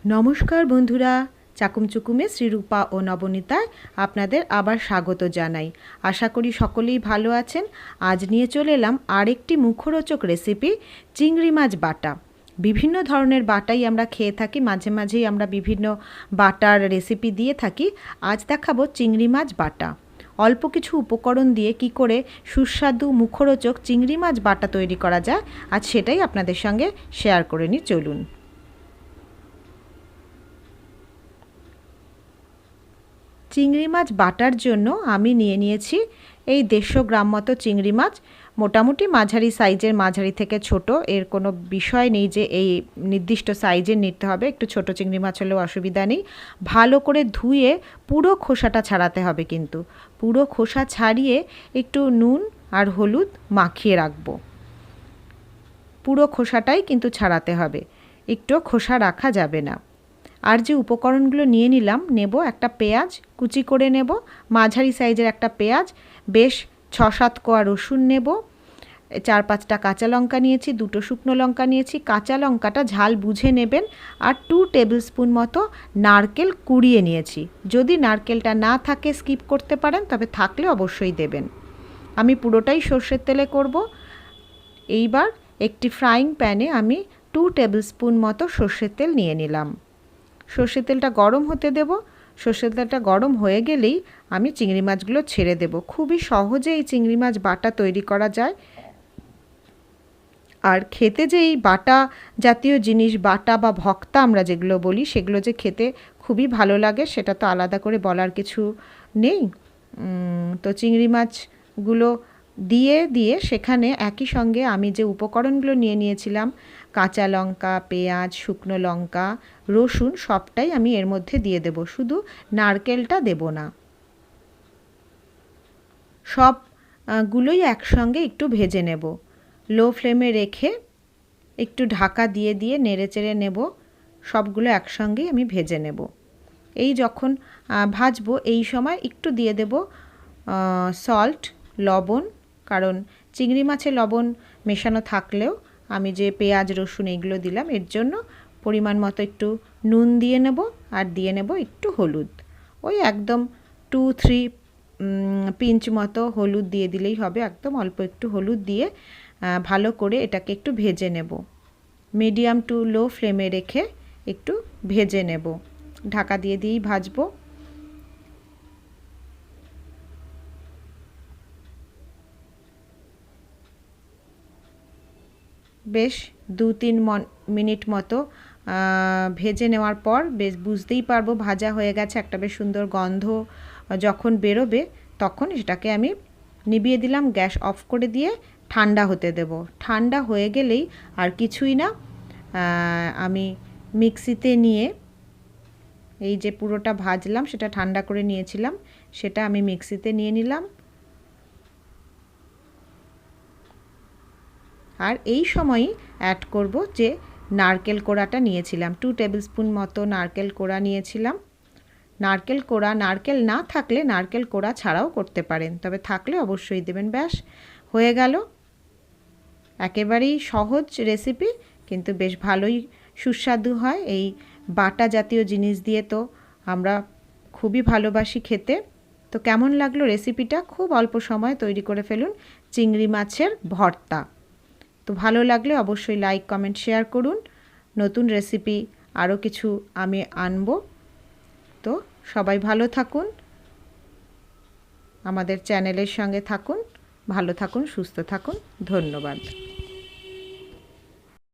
নমস্কার বন্ধুরা, চাকুমচুকুমে শ্রীরূপা ও নবনীতায় আপনাদের আবার স্বাগত জানাই। আশা করি সকলেই ভালো আছেন। আজ নিয়ে চলে এলাম আরেকটি মুখরোচক রেসিপি, চিংড়ি মাছ বাটা। বিভিন্ন ধরনের বাটাই আমরা খেয়ে থাকি, মাঝে মাঝেই আমরা বিভিন্ন বাটার রেসিপি দিয়ে থাকি। আজ দেখাবো চিংড়ি মাছ বাটা। অল্প কিছু উপকরণ দিয়ে কি করে সুস্বাদু মুখরোচক চিংড়ি মাছ বাটা তৈরি করা যায়, আজ সেটাই আপনাদের সঙ্গে শেয়ার করে নিই, চলুন। চিংড়ি মাছ বাটার জন্য আমি নিয়ে নিয়েছি এই 150 গ্রাম মতো চিংড়ি মাছ। মোটামুটি মাঝারি সাইজের, মাঝারি থেকে ছোট, এর কোনো বিষয় নেই যে এই নির্দিষ্ট সাইজের নিতে হবে। একটু ছোট চিংড়ি মাছ হলেও অসুবিধা নেই। ভালো করে ধুয়ে পুরো খোসাটা ছাড়াতে হবে, কিন্তু পুরো খোসা ছাড়িয়ে একটু নুন আর হলুদ মাখিয়ে রাখবো। পুরো খোসাটাই কিন্তু ছাড়াতে হবে, একটু খোসা রাখা যাবে না। আর যে উপকরণগুলো নিয়ে নিলাম, নেব একটা পেঁয়াজ কুচি করে নেব, মাঝারি সাইজের একটা পেঁয়াজ, বেশ 6-7 কোয়া রসুন নেব, 4-5টা কাঁচা লঙ্কা নিয়েছি, 2টো শুকনো লঙ্কা নিয়েছি। কাঁচা লঙ্কাটা ঝাল বুঝে নেবেন। আর 2 টেবিল স্পুন মতো নারকেল কুড়িয়ে নিয়েছি। যদি নারকেলটা না থাকে স্কিপ করতে পারেন, তবে থাকলে অবশ্যই দেবেন। আমি পুরোটাই সর্ষের তেলে করব। এইবার একটি ফ্রাইং প্যানে আমি 2 টেবিল স্পুন মতো সর্ষের তেল নিয়ে নিলাম। সর্ষের তেলটা গরম হতে দেব। সর্ষের তেলটা গরম হয়ে গেলেই আমি চিংড়ি মাছগুলো ছেড়ে দেব। খুবই সহজে এই চিংড়ি মাছ বাটা তৈরি করা যায়। আর খেতে যে এই বাটা জাতীয় জিনিস, বাটা বা ভক্তা আমরা যেগুলো বলি, সেগুলো যে খেতে খুবই ভালো লাগে সেটা তো আলাদা করে বলার কিছু নেই। তো চিংড়ি মাছগুলো দিয়ে সেখানে একই সঙ্গে আমি যে উপকরণগুলো নিয়ে নিয়েছিলাম, কাঁচা লঙ্কা, পেঁয়াজ, শুকনো লঙ্কা, রসুন, সবটাই আমি এর মধ্যে দিয়ে দেব। শুধু নারকেলটা দেব না। সবগুলোই একসঙ্গে একটু ভেজে নেব। লো ফ্লেমে রেখে একটু ঢাকা দিয়ে দিয়ে নেড়েচেড়ে নেব। সবগুলো একসঙ্গেই আমি ভেজে নেব। এই যখন ভাজবো, এই সময় একটু দিয়ে দেব সল্ট, লবণ। কারণ চিংড়ি মাছে লবণ মেশানো থাকলেও আমি যে পেঁয়াজ রসুন এইগুলো দিলাম, এর জন্য পরিমাণ মতো একটু নুন দিয়ে নেব। আর দিয়ে নেব একটু হলুদ, ওই একদম 2-3 পিঞ্চ মতো হলুদ দিয়ে দিলেই হবে। একদম অল্প একটু হলুদ দিয়ে ভালো করে এটাকে একটু ভেজে নেব। মিডিয়াম টু লো ফ্লেমে রেখে একটু ভেজে নেব। ঢাকা দিয়ে দিয়েই ভাজবো। বেশ 2-3 মিনিট মতো ভেজে নেওয়ার পর বেশ বুঝতেই পারবো ভাজা হয়ে গেছে। একটা বেশ সুন্দর গন্ধ যখন বেরোবে, তখন সেটাকে আমি নিভিয়ে দিলাম। গ্যাস অফ করে দিয়ে ঠান্ডা হতে দেব। ঠান্ডা হয়ে গেলেই আর কিছুই না, আমি মিক্সিতে নিয়ে এই যে পুরোটা ভাজলাম সেটা ঠান্ডা করে নিয়েছিলাম, সেটা আমি মিক্সিতে নিয়ে নিলাম। আর এই সময়ই অ্যাড করব যে নারকেল কোড়াটা নিয়েছিলাম, 2 টেবিল স্পুন মতো নারকেল কোড়া নিয়েছিলাম। নারকেল কোড়া, নারকেল না থাকলে নারকেল কোড়া ছাড়াও করতে পারেন, তবে থাকলে অবশ্যই দেবেন। ব্যাস হয়ে গেল। একেবারেই সহজ রেসিপি, কিন্তু বেশ ভালোই সুস্বাদু হয়। এই বাটা জাতীয় জিনিস দিয়ে তো আমরা খুবই ভালোবাসি খেতে। তো কেমন লাগলো রেসিপিটা? খুব অল্প সময় তৈরি করে ফেলুন চিংড়ি মাছের ভর্তা। তো ভালো লাগলে অবশ্যই লাইক, কমেন্ট, শেয়ার করুন। নতুন রেসিপি আরও কিছু আমি আনব। তো সবাই ভালো থাকুন, আমাদের চ্যানেলের সঙ্গে থাকুন, ভালো থাকুন, সুস্থ থাকুন। ধন্যবাদ।